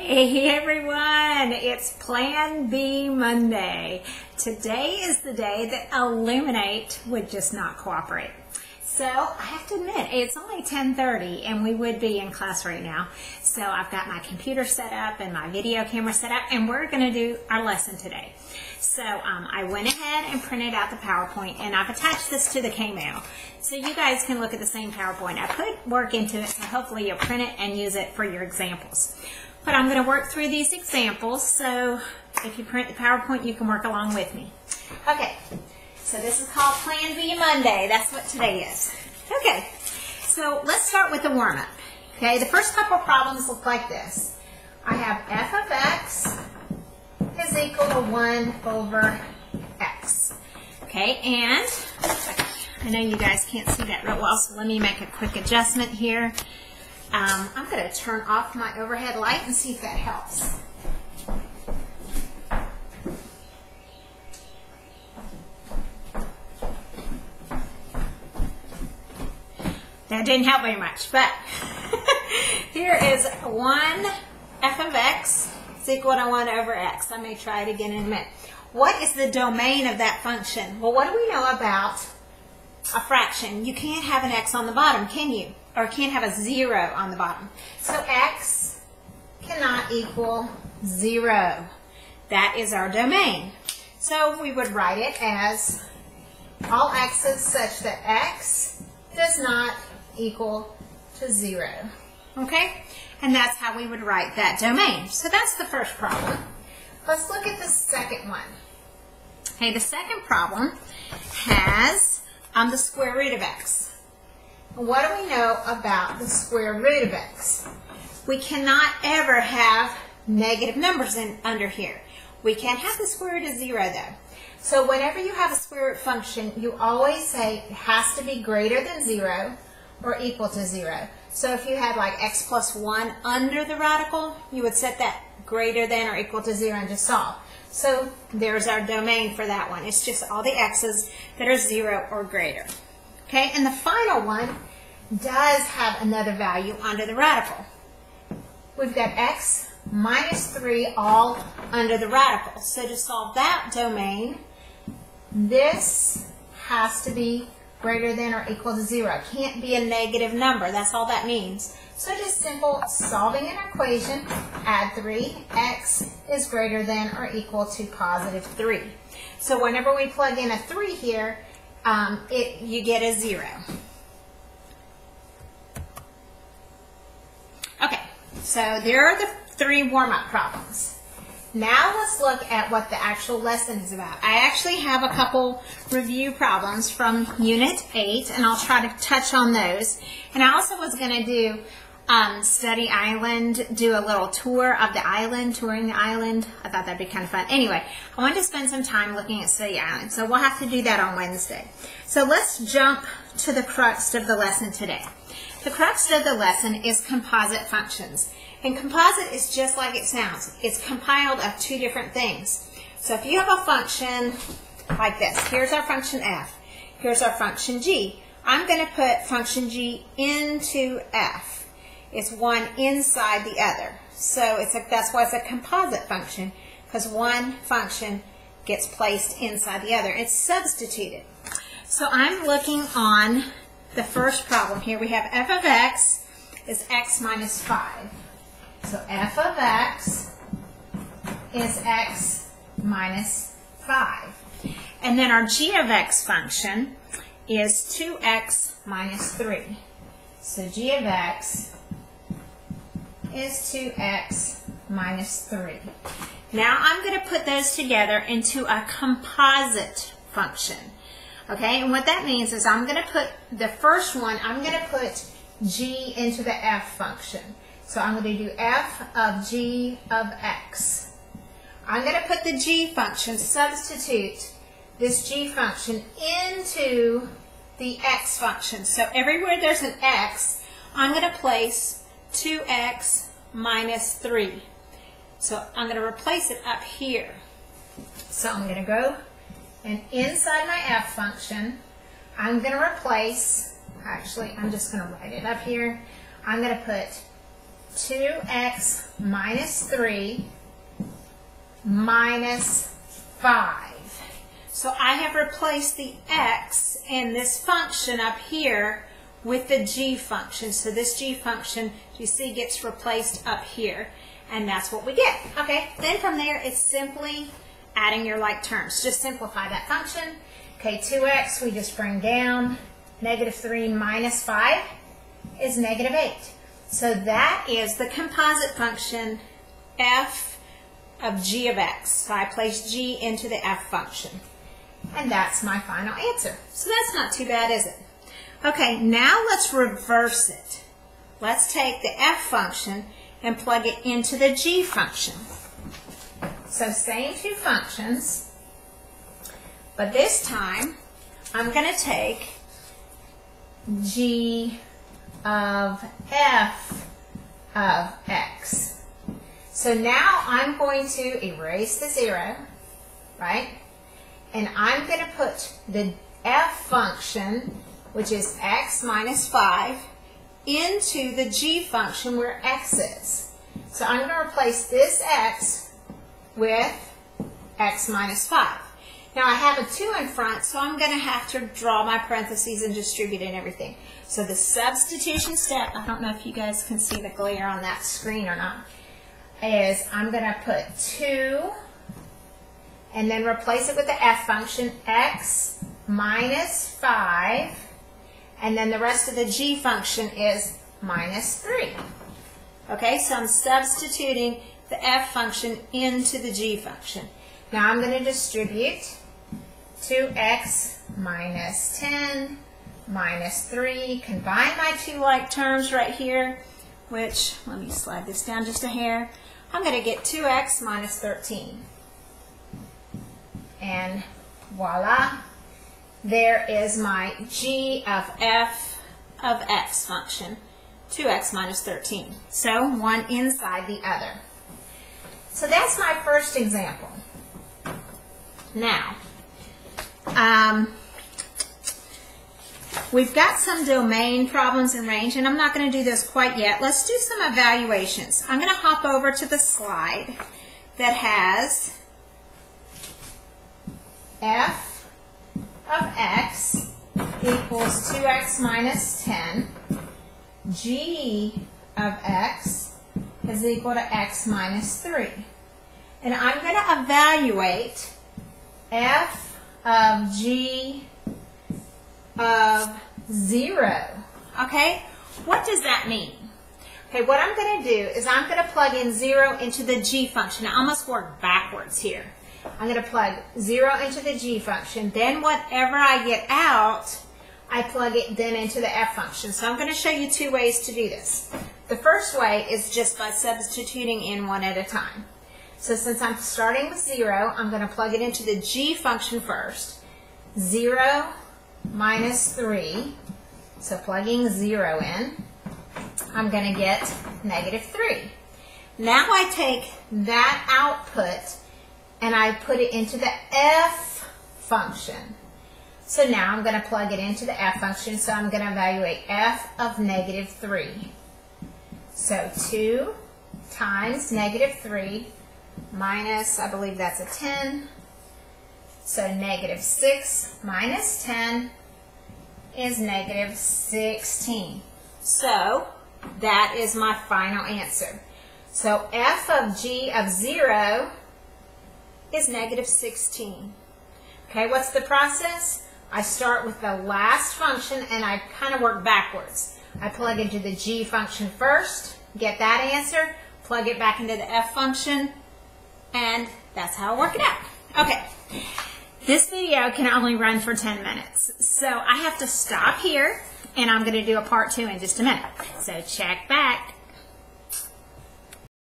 Hey everyone, it's Plan B Monday. Today is the day that Illuminate would just not cooperate. So I have to admit, it's only 10:30 and we would be in class right now. So I've got my computer set up and my video camera set up and we're going to do our lesson today. So I went ahead and printed out the PowerPoint and I've attached this to the K-mail. So you guys can look at the same PowerPoint. I put work into it, so hopefully you'll print it and use it for your examples. But I'm going to work through these examples, so if you print the PowerPoint, you can work along with me. Okay, so this is called Plan B Monday. That's what today is. Okay, so let's start with the warm-up. Okay, the first couple problems look like this. I have f of x is equal to 1 over x. Okay, and I know you guys can't see that real well, so let me make a quick adjustment here. I'm going to turn off my overhead light and see if that helps. That didn't help very much, but here is 1 f of x is equal to 1 over x. I may try it again in a minute. What is the domain of that function? Well, what do we know about a fraction? You can't have an x on the bottom, can you? Or can't have a 0 on the bottom. So x cannot equal 0. That is our domain. So we would write it as all x's such that x does not equal to 0. Okay? And that's how we would write that domain. So that's the first problem. Let's look at the second one. Okay, the second problem has the square root of x. What do we know about the square root of x? We cannot ever have negative numbers under here. We can't have the square root of 0 though. So whenever you have a square root function, you always say it has to be greater than 0 or equal to 0. So if you had like x plus 1 under the radical, you would set that greater than or equal to 0 and just solve. So there's our domain for that one. It's just all the x's that are 0 or greater. Okay, and the final one does have another value under the radical. We've got x minus 3 all under the radical. So to solve that domain, this has to be greater than or equal to 0. It can't be a negative number. That's all that means. So just simple solving an equation, add 3, x is greater than or equal to positive 3. So whenever we plug in a 3 here, you get a 0. Okay, so there are the 3 warm-up problems. Now let's look at what the actual lesson is about. I actually have a couple review problems from Unit 8, and I'll try to touch on those. And I also was going to do Study Island, do a little tour of the island, touring the island. I thought that'd be kind of fun. Anyway, I wanted to spend some time looking at Study Island, so we'll have to do that on Wednesday. So let's jump to the crux of the lesson today. The crux of the lesson is composite functions. And composite is just like it sounds. It's compiled of 2 different things. So if you have a function like this, here's our function f, here's our function g. I'm going to put function g into f. It's one inside the other. So that's why it's a composite function, because one function gets placed inside the other. It's substituted. So I'm looking on the first problem here. We have f of x is x minus 5. So f of x is x minus 5. And then our g of x function is 2x minus 3. So g of x is 2x minus 3. Now I'm going to put those together into a composite function. Okay, and what that means is I'm going to put the first one, I'm going to put g into the f function. So I'm going to do f of g of x. I'm going to put the g function, substitute this g function into the x function. So everywhere there's an x, I'm going to place 2x minus 3. So I'm going to replace it up here. So I'm going to go and inside my f function, I'm going to replace, actually I'm just going to write it up here. I'm going to put 2x minus 3 minus 5. So I have replaced the x in this function up here with the g function. So this g function, you see, gets replaced up here. And that's what we get. Okay, then from there, it's simply adding your like terms. Just simplify that function. Okay, 2x we just bring down. Negative 3 minus 5 is negative 8. So that is the composite function f of g of x. So I place g into the f function. And that's my final answer. So that's not too bad, is it? Okay, now let's reverse it. Let's take the f function and plug it into the g function. So same two functions, but this time I'm going to take g of f of x. So now I'm going to erase the 0, right? And I'm going to put the f function, which is x minus 5, into the g function where x is. So I'm going to replace this x with x minus 5. Now I have a 2 in front, so I'm going to have to draw my parentheses and distribute and everything. So the substitution step, I don't know if you guys can see the glare on that screen or not, is I'm going to put 2 and then replace it with the f function, x minus 5, and then the rest of the g function is minus 3. Okay, so I'm substituting the f function into the g function. Now I'm going to distribute 2x minus 10 minus 3. Combine my two like terms right here, which, let me slide this down just a hair. I'm going to get 2x minus 13. And voila, there is my g of f of x function, 2x minus 13. So one inside the other. So that's my first example. Now, we've got some domain problems in range, and I'm not going to do this quite yet. Let's do some evaluations. I'm going to hop over to the slide that has f of x equals 2x minus 10. G of x is equal to x minus 3. And I'm going to evaluate f of g of 0. Okay? What does that mean? Okay, what I'm going to do is I'm going to plug in 0 into the g function. I almost work backwards here. I'm going to plug 0 into the g function. Then whatever I get out, I plug it then into the f function. So I'm going to show you two ways to do this. The first way is just by substituting in one at a time. So since I'm starting with 0, I'm going to plug it into the g function first. 0 minus 3. So plugging 0 in, I'm going to get negative 3. Now I take that output and I put it into the f function. So now I'm going to plug it into the f function, so I'm going to evaluate f of negative 3. So 2 times negative 3 minus, I believe that's a 10. So negative 6 minus 10 is negative 16. So that is my final answer. So f of g of 0 is negative 16. Okay, what's the process? I start with the last function and I kind of work backwards. I plug into the g function first, get that answer, plug it back into the f function, and that's how I work it out. Okay, this video can only run for 10 minutes, so I have to stop here and I'm going to do a part 2 in just a minute. So check back.